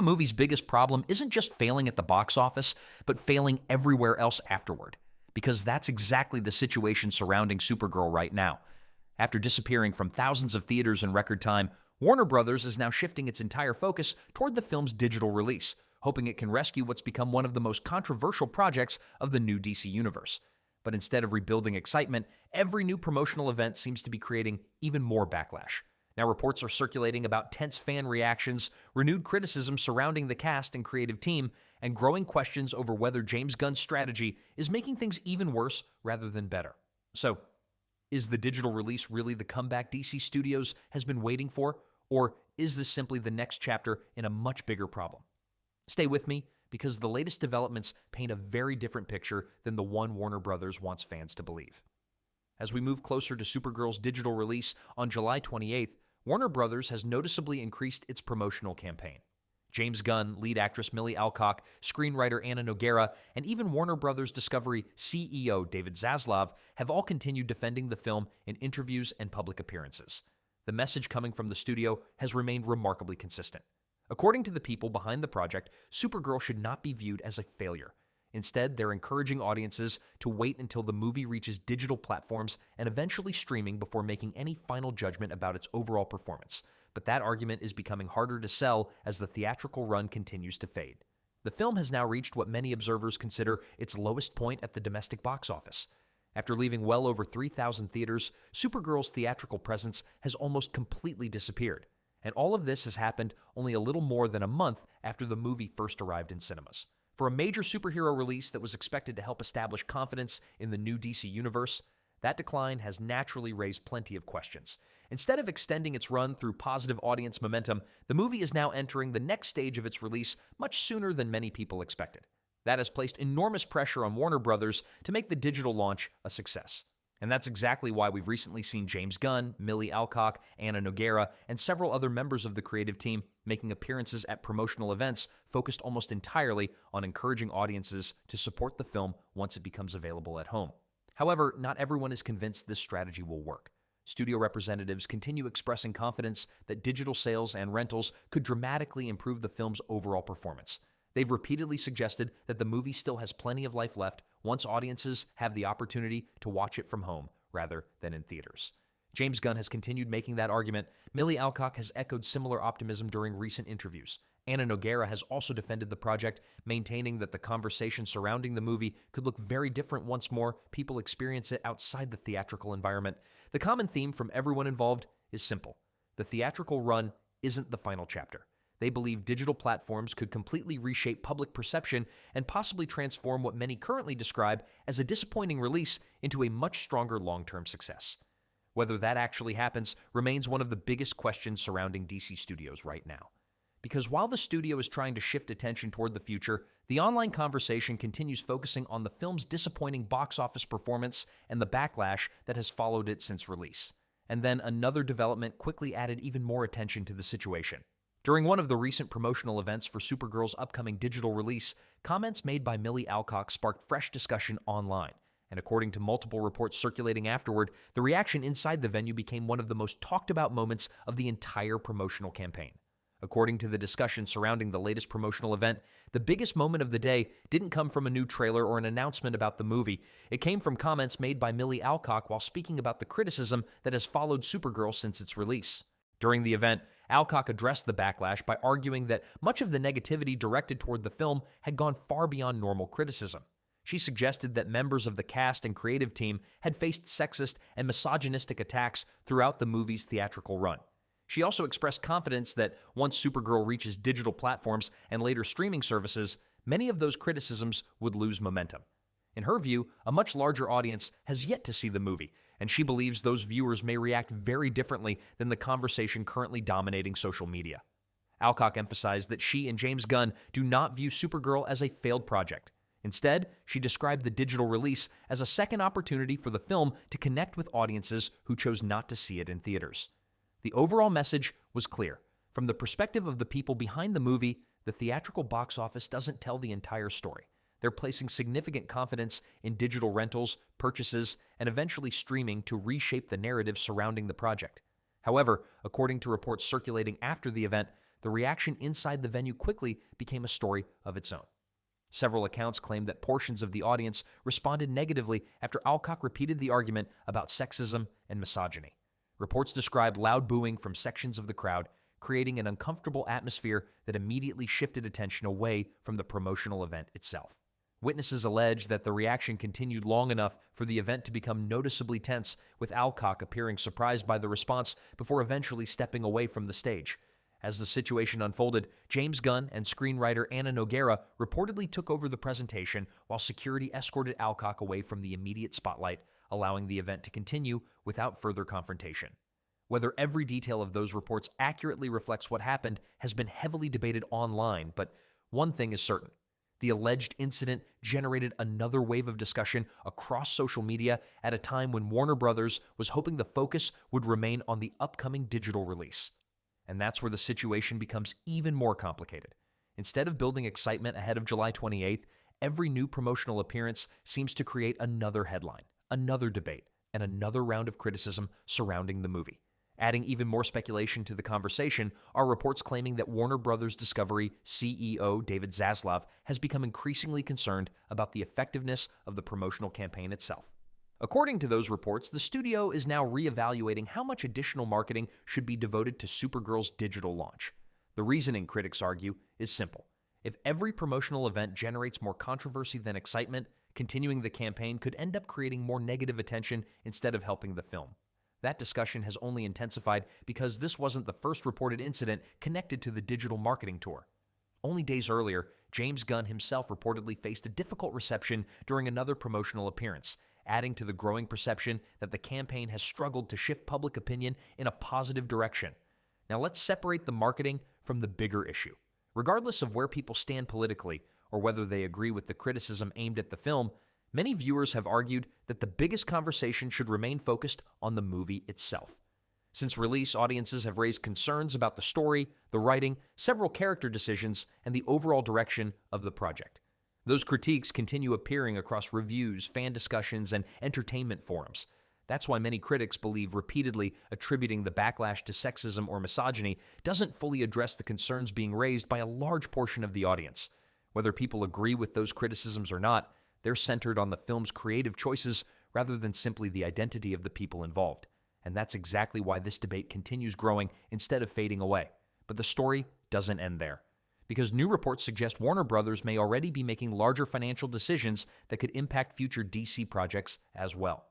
movie's biggest problem isn't just failing at the box office, but failing everywhere else afterward. Because that's exactly the situation surrounding Supergirl right now. After disappearing from thousands of theaters in record time, Warner Brothers is now shifting its entire focus toward the film's digital release, hoping it can rescue what's become one of the most controversial projects of the new DC universe. But instead of rebuilding excitement, every new promotional event seems to be creating even more backlash. Now reports are circulating about tense fan reactions, renewed criticism surrounding the cast and creative team, and growing questions over whether James Gunn's strategy is making things even worse rather than better. So, is the digital release really the comeback DC Studios has been waiting for, or is this simply the next chapter in a much bigger problem? Stay with me, because the latest developments paint a very different picture than the one Warner Brothers wants fans to believe. As we move closer to Supergirl's digital release on July 28th, Warner Brothers has noticeably increased its promotional campaign. James Gunn, lead actress Milly Alcock, screenwriter Anna Nogueira, and even Warner Brothers Discovery CEO David Zaslav have all continued defending the film in interviews and public appearances. The message coming from the studio has remained remarkably consistent. According to the people behind the project, Supergirl should not be viewed as a failure. Instead, they're encouraging audiences to wait until the movie reaches digital platforms and eventually streaming before making any final judgment about its overall performance. But that argument is becoming harder to sell as the theatrical run continues to fade. The film has now reached what many observers consider its lowest point at the domestic box office. After leaving well over 3,000 theaters, Supergirl's theatrical presence has almost completely disappeared. And all of this has happened only a little more than a month after the movie first arrived in cinemas. For a major superhero release that was expected to help establish confidence in the new DC universe, that decline has naturally raised plenty of questions. Instead of extending its run through positive audience momentum, the movie is now entering the next stage of its release much sooner than many people expected. That has placed enormous pressure on Warner Brothers to make the digital launch a success. And that's exactly why we've recently seen James Gunn, Milly Alcock, Anna Nogueira, and several other members of the creative team making appearances at promotional events focused almost entirely on encouraging audiences to support the film once it becomes available at home. However, not everyone is convinced this strategy will work. Studio representatives continue expressing confidence that digital sales and rentals could dramatically improve the film's overall performance. They've repeatedly suggested that the movie still has plenty of life left once audiences have the opportunity to watch it from home rather than in theaters. James Gunn has continued making that argument. Milly Alcock has echoed similar optimism during recent interviews. Anna Nogueira has also defended the project, maintaining that the conversation surrounding the movie could look very different once more people experience it outside the theatrical environment. The common theme from everyone involved is simple. The theatrical run isn't the final chapter. They believe digital platforms could completely reshape public perception and possibly transform what many currently describe as a disappointing release into a much stronger long-term success. Whether that actually happens remains one of the biggest questions surrounding DC Studios right now. Because while the studio is trying to shift attention toward the future, the online conversation continues focusing on the film's disappointing box office performance and the backlash that has followed it since release. And then another development quickly added even more attention to the situation. During one of the recent promotional events for Supergirl's upcoming digital release, comments made by Milly Alcock sparked fresh discussion online. And according to multiple reports circulating afterward, the reaction inside the venue became one of the most talked about moments of the entire promotional campaign. According to the discussion surrounding the latest promotional event, the biggest moment of the day didn't come from a new trailer or an announcement about the movie. It came from comments made by Milly Alcock while speaking about the criticism that has followed Supergirl since its release. During the event, Alcock addressed the backlash by arguing that much of the negativity directed toward the film had gone far beyond normal criticism. She suggested that members of the cast and creative team had faced sexist and misogynistic attacks throughout the movie's theatrical run. She also expressed confidence that once Supergirl reaches digital platforms and later streaming services, many of those criticisms would lose momentum. In her view, a much larger audience has yet to see the movie, and she believes those viewers may react very differently than the conversation currently dominating social media. Alcock emphasized that she and James Gunn do not view Supergirl as a failed project. Instead, she described the digital release as a second opportunity for the film to connect with audiences who chose not to see it in theaters. The overall message was clear. From the perspective of the people behind the movie, the theatrical box office doesn't tell the entire story. They're placing significant confidence in digital rentals, purchases, and eventually streaming to reshape the narrative surrounding the project. However, according to reports circulating after the event, the reaction inside the venue quickly became a story of its own. Several accounts claimed that portions of the audience responded negatively after Alcock repeated the argument about sexism and misogyny. Reports described loud booing from sections of the crowd, creating an uncomfortable atmosphere that immediately shifted attention away from the promotional event itself. Witnesses allege that the reaction continued long enough for the event to become noticeably tense, with Alcock appearing surprised by the response before eventually stepping away from the stage. As the situation unfolded, James Gunn and screenwriter Anna Nogueira reportedly took over the presentation while security escorted Alcock away from the immediate spotlight, allowing the event to continue without further confrontation. Whether every detail of those reports accurately reflects what happened has been heavily debated online, but one thing is certain. The alleged incident generated another wave of discussion across social media at a time when Warner Bros. Was hoping the focus would remain on the upcoming digital release. And that's where the situation becomes even more complicated. Instead of building excitement ahead of July 28th, every new promotional appearance seems to create another headline, another debate, and another round of criticism surrounding the movie. Adding even more speculation to the conversation are reports claiming that Warner Bros. Discovery CEO David Zaslav has become increasingly concerned about the effectiveness of the promotional campaign itself. According to those reports, the studio is now reevaluating how much additional marketing should be devoted to Supergirl's digital launch. The reasoning, critics argue, is simple. If every promotional event generates more controversy than excitement, continuing the campaign could end up creating more negative attention instead of helping the film. That discussion has only intensified because this wasn't the first reported incident connected to the digital marketing tour. Only days earlier, James Gunn himself reportedly faced a difficult reception during another promotional appearance, adding to the growing perception that the campaign has struggled to shift public opinion in a positive direction. Now let's separate the marketing from the bigger issue. Regardless of where people stand politically or whether they agree with the criticism aimed at the film, many viewers have argued that the biggest conversation should remain focused on the movie itself. Since release, audiences have raised concerns about the story, the writing, several character decisions, and the overall direction of the project. Those critiques continue appearing across reviews, fan discussions, and entertainment forums. That's why many critics believe repeatedly attributing the backlash to sexism or misogyny doesn't fully address the concerns being raised by a large portion of the audience. Whether people agree with those criticisms or not, they're centered on the film's creative choices rather than simply the identity of the people involved. And that's exactly why this debate continues growing instead of fading away. But the story doesn't end there, because new reports suggest Warner Bros. May already be making larger financial decisions that could impact future DC projects as well.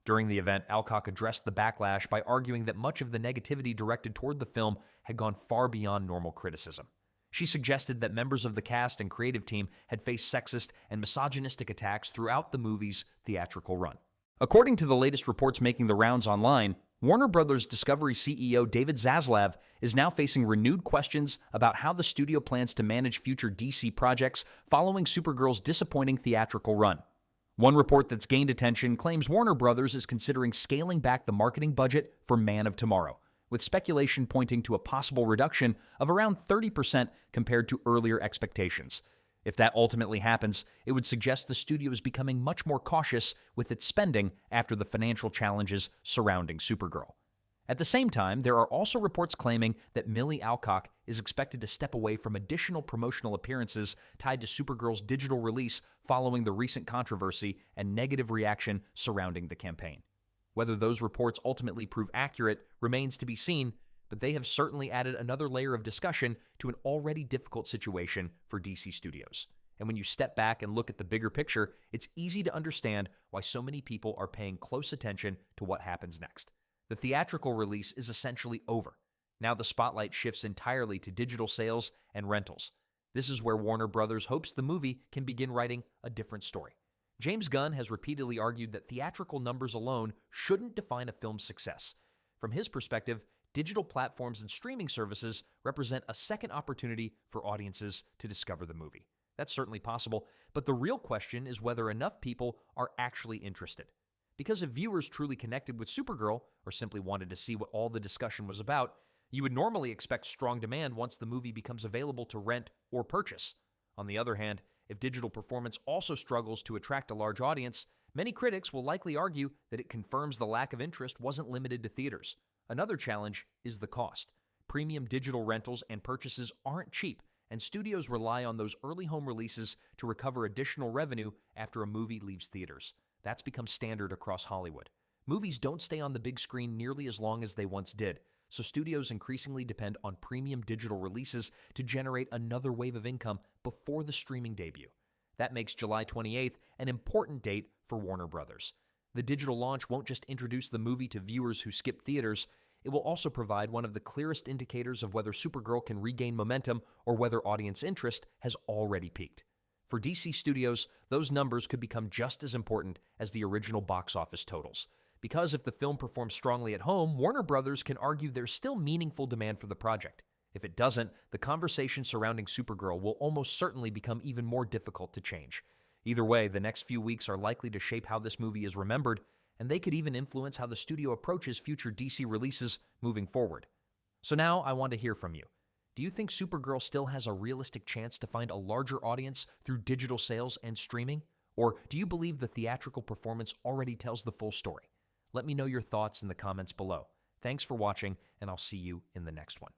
During the event, Alcock addressed the backlash by arguing that much of the negativity directed toward the film had gone far beyond normal criticism. She suggested that members of the cast and creative team had faced sexist and misogynistic attacks throughout the movie's theatrical run. According to the latest reports making the rounds online, Warner Bros. Discovery CEO David Zaslav is now facing renewed questions about how the studio plans to manage future DC projects following Supergirl's disappointing theatrical run. One report that's gained attention claims Warner Bros. Is considering scaling back the marketing budget for Man of Tomorrow, with speculation pointing to a possible reduction of around 30% compared to earlier expectations. If that ultimately happens, it would suggest the studio is becoming much more cautious with its spending after the financial challenges surrounding Supergirl. At the same time, there are also reports claiming that Milly Alcock is expected to step away from additional promotional appearances tied to Supergirl's digital release following the recent controversy and negative reaction surrounding the campaign. Whether those reports ultimately prove accurate remains to be seen, but they have certainly added another layer of discussion to an already difficult situation for DC Studios. And when you step back and look at the bigger picture, it's easy to understand why so many people are paying close attention to what happens next. The theatrical release is essentially over. Now the spotlight shifts entirely to digital sales and rentals. This is where Warner Bros. Hopes the movie can begin writing a different story. James Gunn has repeatedly argued that theatrical numbers alone shouldn't define a film's success. From his perspective, digital platforms and streaming services represent a second opportunity for audiences to discover the movie. That's certainly possible, but the real question is whether enough people are actually interested. Because if viewers truly connected with Supergirl, or simply wanted to see what all the discussion was about, you would normally expect strong demand once the movie becomes available to rent or purchase. On the other hand, if digital performance also struggles to attract a large audience, many critics will likely argue that it confirms the lack of interest wasn't limited to theaters. Another challenge is the cost. Premium digital rentals and purchases aren't cheap, and studios rely on those early home releases to recover additional revenue after a movie leaves theaters. That's become standard across Hollywood. Movies don't stay on the big screen nearly as long as they once did, so studios increasingly depend on premium digital releases to generate another wave of income before the streaming debut. That makes July 28th an important date for Warner Brothers. The digital launch won't just introduce the movie to viewers who skip theaters, it will also provide one of the clearest indicators of whether Supergirl can regain momentum or whether audience interest has already peaked. For DC Studios, those numbers could become just as important as the original box office totals. Because if the film performs strongly at home, Warner Brothers can argue there's still meaningful demand for the project. If it doesn't, the conversation surrounding Supergirl will almost certainly become even more difficult to change. Either way, the next few weeks are likely to shape how this movie is remembered, and they could even influence how the studio approaches future DC releases moving forward. So now I want to hear from you. Do you think Supergirl still has a realistic chance to find a larger audience through digital sales and streaming? Or do you believe the theatrical performance already tells the full story? Let me know your thoughts in the comments below. Thanks for watching, and I'll see you in the next one.